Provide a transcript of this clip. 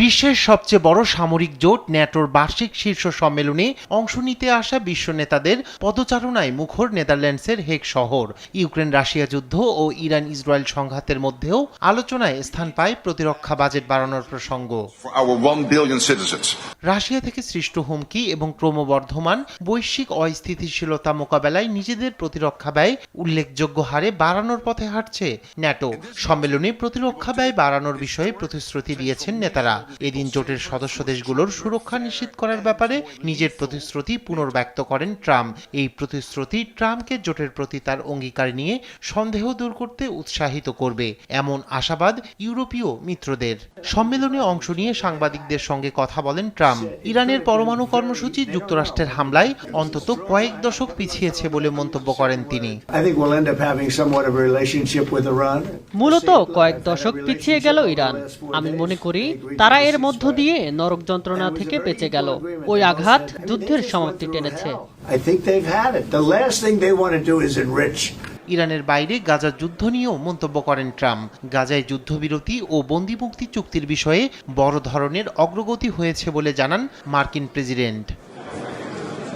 বিশ্বের সবচেয়ে বড় সামরিক জোট ন্যাটোর বার্ষিক শীর্ষ সম্মেলনে অংশ নিতে আসা বিশ্ব নেতাদের পদচারণায় মুখর নেদারল্যান্ডসের হেগ শহর। ইউক্রেন রাশিয়া যুদ্ধ ও ইরান ইসরায়েল সংঘাতের মধ্যেও আলোচনায় স্থান পায় প্রতিরক্ষা বাজেট বাড়ানোর প্রসঙ্গ। রাশিয়া থেকে সৃষ্ট হুমকি এবং ক্রমবর্ধমান বৈশ্বিক অস্থিতিশীলতা মোকাবেলায় নিজেদের প্রতিরক্ষা ব্যয় উল্লেখযোগ্য হারে বাড়ানোর পথে হাঁটছে ন্যাটো। সম্মেলনে প্রতিরক্ষা ব্যয় বাড়ানোর বিষয়ে প্রতিশ্রুতি দিয়েছেন নেতারা। এদিন জোটের সদস্য দেশগুলোর সুরক্ষা নিশ্চিত করার ব্যাপারে নিজের প্রতিশ্রুতি পুনর্ব্যক্ত করেন ট্রাম্প। এই প্রতিশ্রুতি ট্রাম্পকে জোটের প্রতি তার অঙ্গীকার নিয়ে সন্দেহ দূর করতে উৎসাহিত করবে, এমন আশাবাদ ইউরোপীয় মিত্রদের। সম্মেলনে অংশ নিয়ে সাংবাদিকদের সঙ্গে কথা বলেন ট্রাম্প। ইরানের পরমাণু কর্মসূচি যুক্তরাষ্ট্রের হামলায় অন্তত কয়েক দশক পিছিয়েছে বলে মন্তব্য করেন তিনি। মূলত কয়েক দশক পিছিয়ে গেল ইরান। আমি মনে করি তারা এর মধ্য দিয়ে নরক যন্ত্রণা থেকে বেঁচে গেল। ওই আঘাত যুদ্ধের সমাপ্তি টেনেছে। ইরানের বাইরে গাজার যুদ্ধ নিয়েও মন্তব্য করেন ট্রাম্প। গাজায় যুদ্ধবিরতি ও বন্দিমুক্তি চুক্তির বিষয়ে বড় ধরনের অগ্রগতি হয়েছে বলে জানান মার্কিন প্রেসিডেন্ট।